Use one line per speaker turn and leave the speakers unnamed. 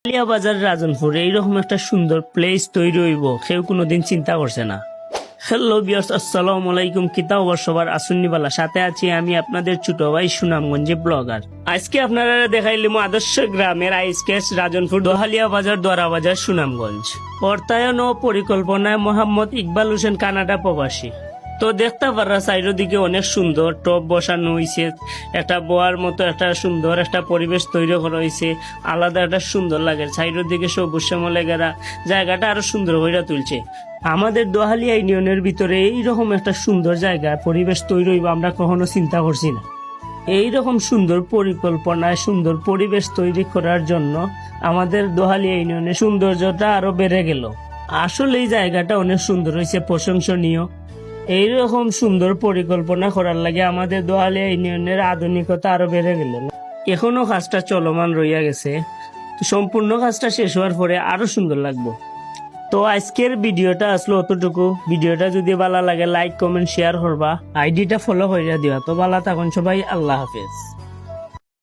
আলিয়া বাজার রাজনপুর এইরকম একটা সুন্দর প্লেস তৈরি হইব কেউ কোনোদিন চিন্তা করছে না। হ্যালো ভিউয়ার্স, আসসালামু আলাইকুম। কিতাব সবার আসুন্নিবালা, সাথে আছি আমি আপনাদের ছোট ভাই সুনামগঞ্জে ব্লগার। আজকে আপনারা দেখাইলাম আদর্শ গ্রামের আইসকেস রাজনপুর দোহালিয়া বাজার দোয়ারা বাজার সুনামগঞ্জ। অর্থায়ন ও পরিকল্পনায় মোহাম্মদ ইকবাল হোসেন, কানাডা প্রবাসী। তো দেখতে পারা সাইডের দিকে অনেক সুন্দর টপ বসানো হয়েছে, একটা বোয়ার মতো একটা সুন্দর একটা পরিবেশ তৈরি করা হয়েছে, আলাদা একটা সুন্দর লাগে। সাইডের দিকে সবুজ শ্যামলে ঘেরা জায়গাটা আরো সুন্দর হয়ে তুলছে। আমাদের দোহালিয়া ইউনিয়নের ভিতরে এইরকম একটা সুন্দর জায়গা পরিবেশ তৈরি হইব আমরা কখনো চিন্তা করছি না। এইরকম সুন্দর পরিকল্পনায় সুন্দর পরিবেশ তৈরি করার জন্য আমাদের দোহালিয়া ইউনিয়নের সৌন্দর্যটা আরো বেড়ে গেল। আসলে এই জায়গাটা অনেক সুন্দর হয়েছে, প্রশংসনীয়। এইরকম সুন্দর পরিকল্পনা করার লাগে আমাদের দোহালিয়া ইউনিয়নের আধুনিকতা আরো বেড়ে গেল। এখনো কাজটা চলমান রইয়া গেছে, সম্পূর্ণ কাজটা শেষ হওয়ার পরে আরো সুন্দর লাগবে। তো আজকের ভিডিওটা আসলো অতটুকু। ভিডিওটা যদি ভালো লাগে লাইক কমেন্ট শেয়ার করবা, আইডিটা ফলো করে দিবা। তো ভালো থাকুন সবাই, আল্লাহ হাফেজ।